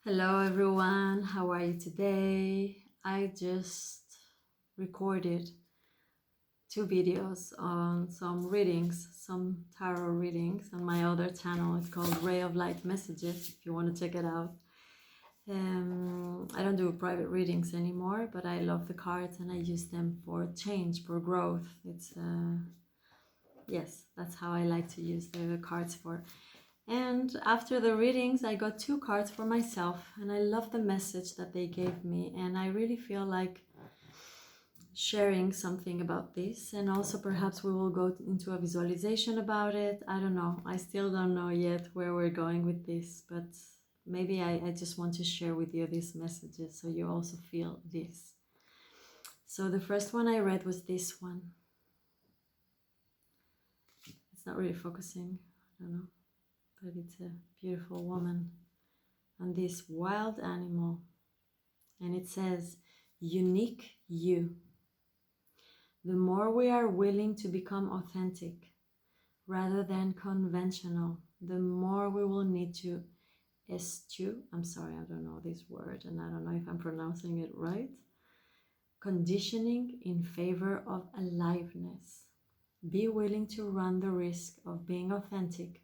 Hello everyone, how are you today? I just recorded 2 videos on some readings, some tarot readings on my other channel. It's called Ray of Light Messages if you want to check it out. I don't do private readings anymore, but I love the cards and I use them for change, for growth. Yes, that's how I like to use the cards for. And after the readings, I got 2 cards for myself, and I love the message that they gave me, and I really feel like sharing something about this, and also perhaps we will go into a visualization about it. I don't know. I still don't know yet where we're going with this, but maybe I just want to share with you these messages so you also feel this. So the first one I read was this one. It's not really focusing. I don't know. But it's a beautiful woman and this wild animal, and it says, unique you. The more we are willing to become authentic rather than conventional, the more we will need to eschew, I'm sorry, I don't know this word and I don't know if I'm pronouncing it right, conditioning in favor of aliveness. Be willing to run the risk of being authentic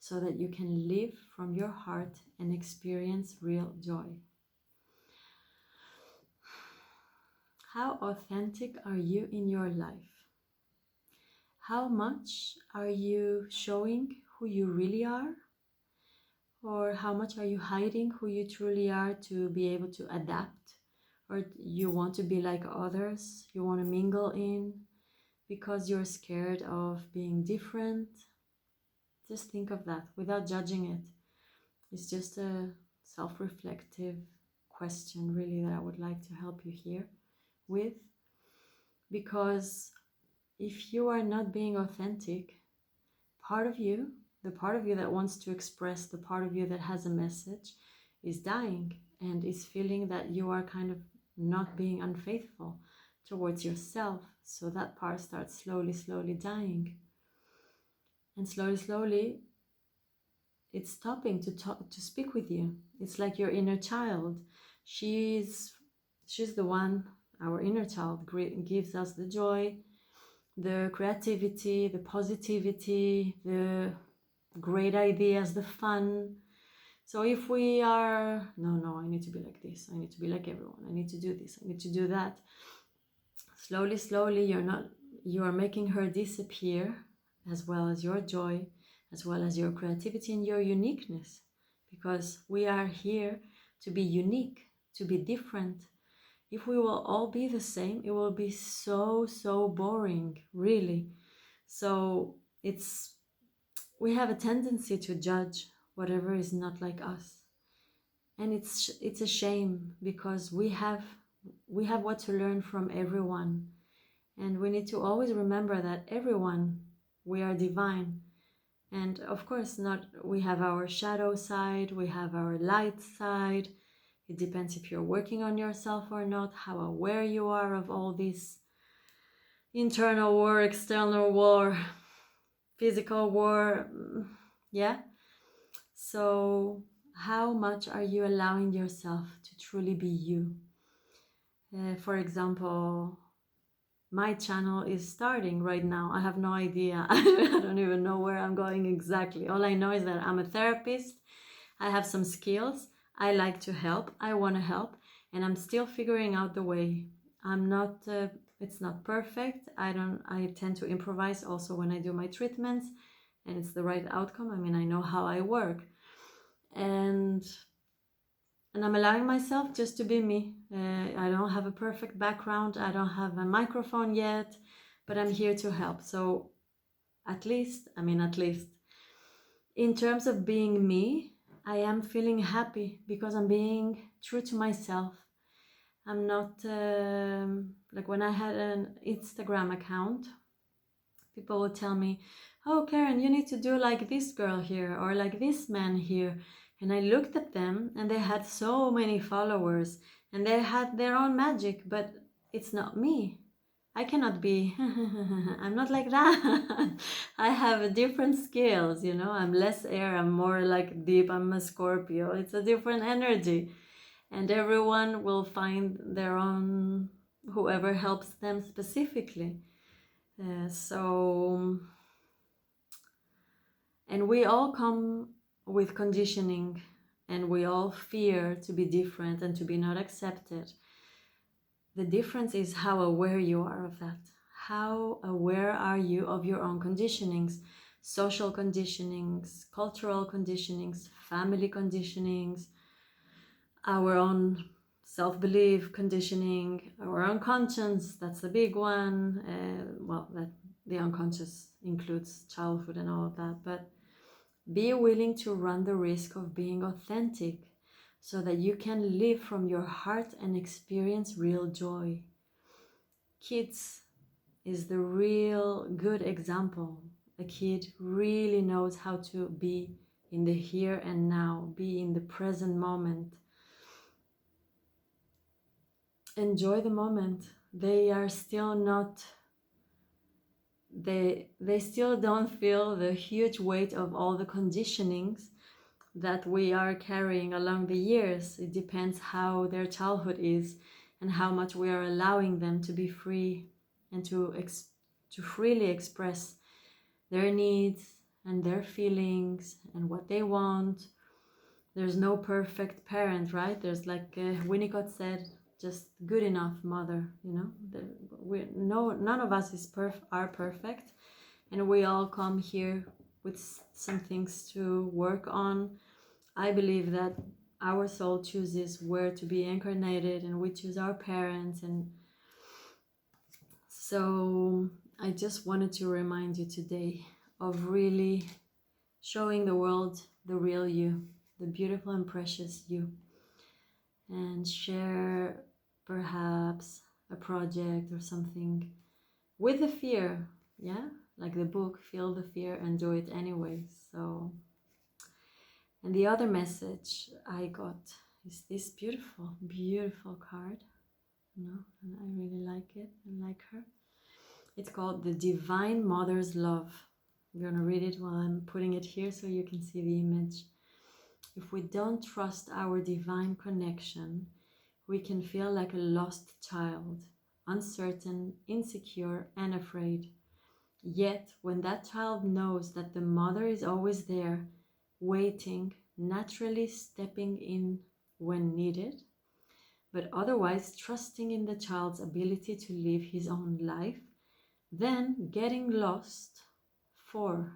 so that you can live from your heart and experience real joy. How authentic are you in your life? How much are you showing who you really are? Or how much are you hiding who you truly are to be able to adapt? Or you want to be like others, you want to mingle in because you're scared of being different? Just think of that without judging it. It's just a self-reflective question, really, that I would like to help you here with. Because if you are not being authentic, part of you, the part of you that wants to express, the part of you that has a message, is dying and is feeling that you are kind of not being unfaithful towards yourself. So that part starts slowly dying. And slowly, it's stopping to speak with you. It's like your inner child. She's the one, our inner child gives us the joy, the creativity, the positivity, the great ideas, the fun. So if we are, no, I need to be like this, I need to be like everyone, I need to do this, I need to do that. Slowly, you are making her disappear, as well as your joy, as well as your creativity and your uniqueness. Because we are here to be unique, to be different. If we will all be the same, it will be so boring, really. So we have a tendency to judge whatever is not like us. And it's a shame, because we have what to learn from everyone. And we need to always remember that everyone, we are divine. And of course, we have our shadow side, we have our light side. It depends if you're working on yourself or not, how aware you are of all this internal war, external war, physical war. Yeah. So how much are you allowing yourself to truly be you? For example, my channel is starting right now. I have no idea. I don't even know where I'm going exactly. All I know is that I'm a therapist. I have some skills. I like to help. I want to help. And I'm still figuring out the way. It's not perfect. I tend to improvise also when I do my treatments. And it's the right outcome. I mean, I know how I work. And I'm allowing myself just to be me. I don't have a perfect background. I don't have a microphone yet, but I'm here to help. So at least, in terms of being me, I am feeling happy because I'm being true to myself. I'm not, like when I had an Instagram account, people would tell me, oh, Keren, you need to do like this girl here or like this man here. And I looked at them and they had so many followers and they had their own magic, but it's not me. I cannot be, I'm not like that. I have different skills, you know, I'm less air, I'm more like deep, I'm a Scorpio. It's a different energy. And everyone will find their own, whoever helps them specifically. And we all come with conditioning, and we all fear to be different and to be not accepted. The difference is how aware you are of that. How aware are you of your own conditionings, social conditionings, cultural conditionings, family conditionings, our own self-belief conditioning, our own conscience, that's the big one. That the unconscious includes childhood and all of that, but be willing to run the risk of being authentic so that you can live from your heart and experience real joy. Kids is the real good example. A kid really knows how to be in the here and now, be in the present moment. Enjoy the moment. They are still not, they still don't feel the huge weight of all the conditionings that we are carrying along the years. It depends how their childhood is and how much we are allowing them to be free and to freely express their needs and their feelings and what they want. There's no perfect parent, right? There's, like Winnicott said, just good enough mother, you know. None of us are perfect, and we all come here with some things to work on. I believe that our soul chooses where to be incarnated, and we choose our parents. And so I just wanted to remind you today of really showing the world the real you, the beautiful and precious you, and share perhaps a project or something with the fear, yeah, like the book, feel the fear and do it anyway. So, and the other message I got is this beautiful, beautiful card, you know, and I really like it and like her. It's called The Divine Mother's Love. I'm gonna read it while I'm putting it here so you can see the image. If we don't trust our divine connection, we can feel like a lost child, uncertain, insecure, and afraid. Yet, when that child knows that the mother is always there, waiting, naturally stepping in when needed, but otherwise trusting in the child's ability to live his own life, then getting lost for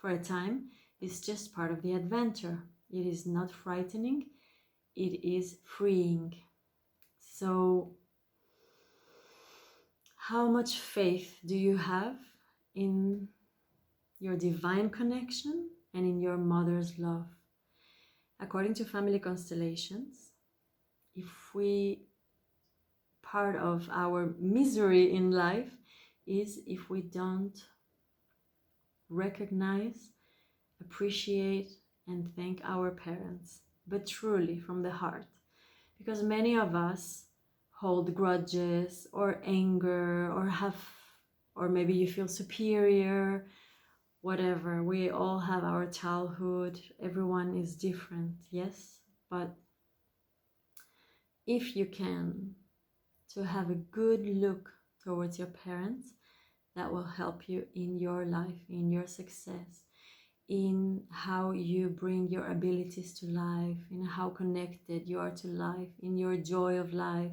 a time is just part of the adventure. It is not frightening, it is freeing. So, how much faith do you have in your divine connection and in your mother's love? According to family constellations, part of our misery in life is if we don't recognize, appreciate, and thank our parents, but truly from the heart. Because many of us hold grudges or anger or maybe you feel superior, whatever. We all have our childhood. Everyone is different, yes? But if you can, to have a good look towards your parents, that will help you in your life, in your success, in how you bring your abilities to life, in how connected you are to life, in your joy of life,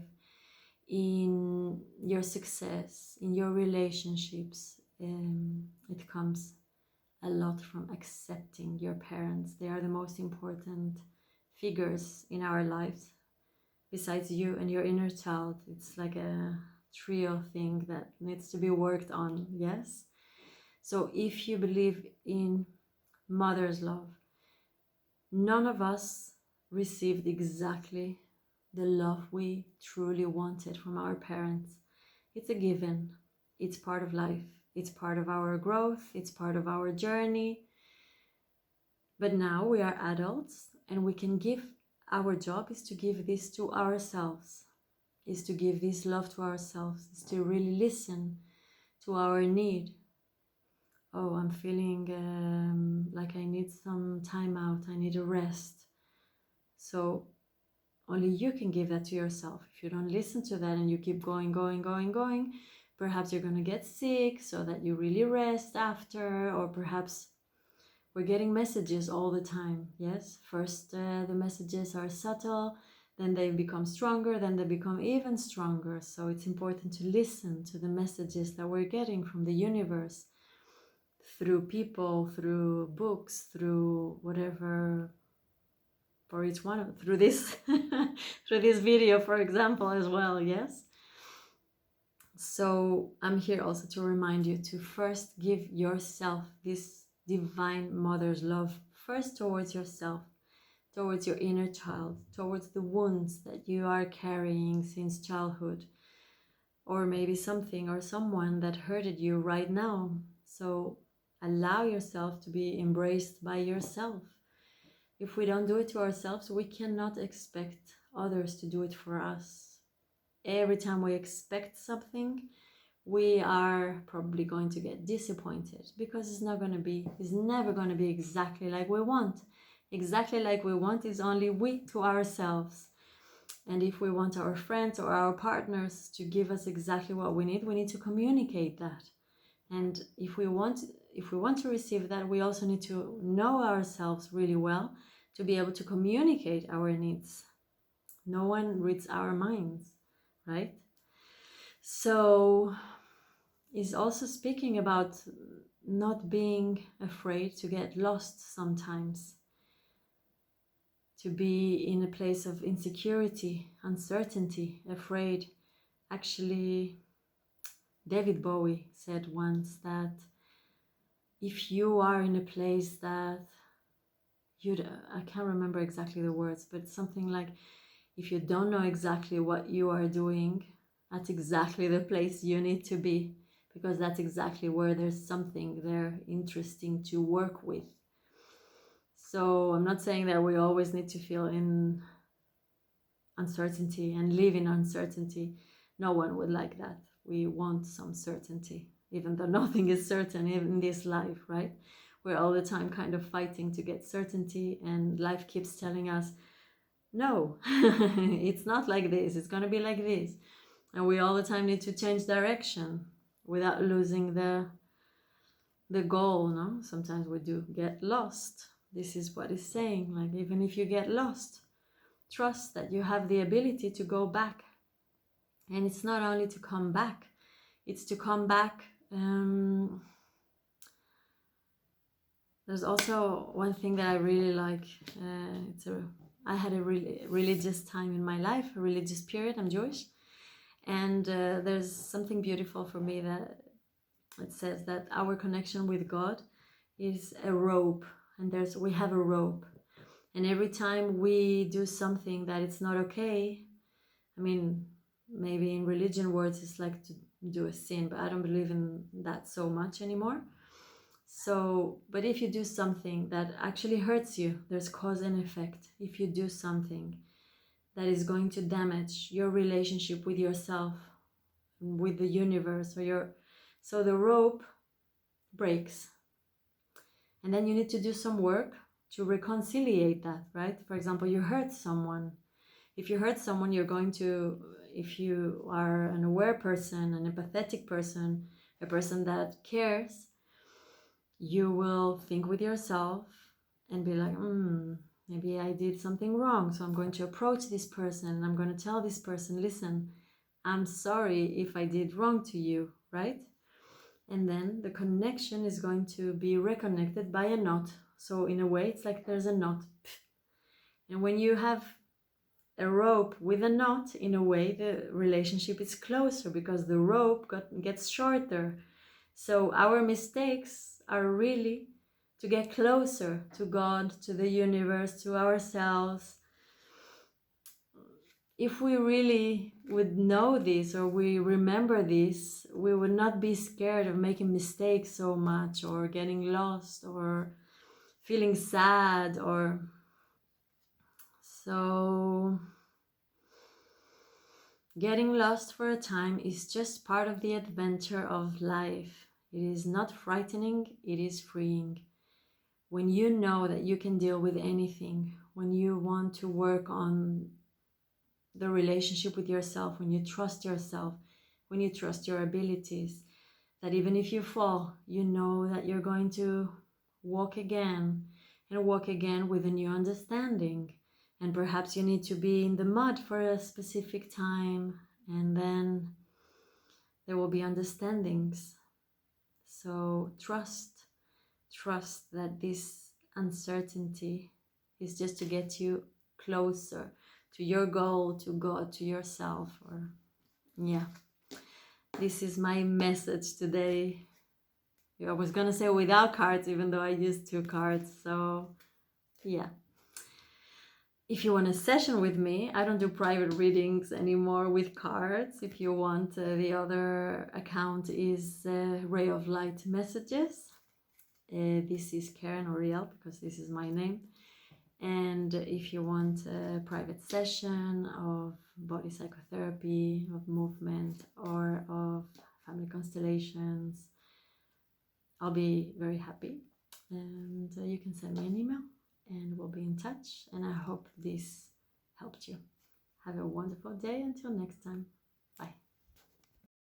in your success, in your relationships. It comes a lot from accepting your parents. They are the most important figures in our lives. Besides you and your inner child, it's like a trio thing that needs to be worked on, yes? So if you believe in mother's love, none of us received exactly the love we truly wanted from our parents. It's a given. It's part of life. It's part of our growth. It's part of our journey. But now we are adults and we can give, our job is to give this to ourselves. is to give this love to ourselves, is to really listen to our need. Oh, I'm feeling like I need some time out, I need a rest. So only you can give that to yourself. If you don't listen to that and you keep going, perhaps you're going to get sick, so that you really rest after. Or perhaps we're getting messages all the time. Yes, first the messages are subtle, then they become stronger, then they become even stronger. So it's important to listen to the messages that we're getting from the universe, through people, through books, through whatever, for each one of, through this through this video, for example, as well. Yes, so I'm here also to remind you to first give yourself this divine mother's love, first towards yourself, towards your inner child, towards the wounds that you are carrying since childhood, or maybe something or someone that hurted you right now. So allow yourself to be embraced by yourself. If we don't do it to ourselves, we cannot expect others to do it for us. Every time we expect something, we are probably going to get disappointed, because it's never going to be exactly like we want. Exactly like we want is only we to ourselves. And if we want our friends or our partners to give us exactly what we need to communicate that. And if we want to receive that, we also need to know ourselves really well to be able to communicate our needs. No one reads our minds, right? So it's also speaking about not being afraid to get lost sometimes, to be in a place of insecurity, uncertainty, afraid. Actually, David Bowie said once that if you are in a place that I can't remember exactly the words, but something like, if you don't know exactly what you are doing, that's exactly the place you need to be, because that's exactly where there's something there interesting to work with. So I'm not saying that we always need to feel in uncertainty and live in uncertainty. No one would like that. We want some certainty, even though nothing is certain in this life, right? We're all the time kind of fighting to get certainty, and life keeps telling us, no, it's not like this, it's going to be like this. And we all the time need to change direction without losing the goal, no? Sometimes we do get lost. This is what it's saying, like, even if you get lost, trust that you have the ability to go back. And it's not only to come back, it's to come back. There's also one thing that I really like. I had a really religious time in my life, a religious period. I'm Jewish. And there's something beautiful for me that it says that our connection with God is a rope. And we have a rope. And every time we do something that it's not okay, I mean, maybe in religion words it's like to do a sin, but I don't believe in that so much anymore. So, but if you do something that actually hurts you, there's cause and effect. If you do something that is going to damage your relationship with yourself, with the universe, so the rope breaks. And then you need to do some work to reconciliate that, right? For example, you hurt someone. If you hurt someone, if you are an aware person, an empathetic person, a person that cares, you will think with yourself and be like, maybe I did something wrong. So I'm going to approach this person and I'm going to tell this person, listen, I'm sorry if I did wrong to you, right? And then the connection is going to be reconnected by a knot. So in a way, it's like there's a knot. And when you have a rope with a knot, in a way, the relationship is closer because the rope gets shorter. So our mistakes are really to get closer to God, to the universe, to ourselves. If we really would know this, or we remember this, we would not be scared of making mistakes so much, or getting lost, or feeling sad, or so. Getting lost for a time is just part of the adventure of life. It is not frightening, it is freeing. When you know that you can deal with anything, when you want to work on the relationship with yourself, when you trust yourself, when you trust your abilities, that even if you fall, you know that you're going to walk again and walk again with a new understanding. And perhaps you need to be in the mud for a specific time, and then there will be understandings. So trust that this uncertainty is just to get you closer to your goal, to God, to yourself. Or yeah, this is my message today. I was gonna say without cards, even though I used 2 cards. So yeah, if you want a session with me, I don't do private readings anymore with cards. If you want, the other account is Ray of Light Messages. This is Keren or Uriel, because this is my name. And if you want a private session of body psychotherapy, of movement, or of family constellations, I'll be very happy. And you can send me an email and we'll be in touch. And I hope this helped you. Have a wonderful day. Until next time.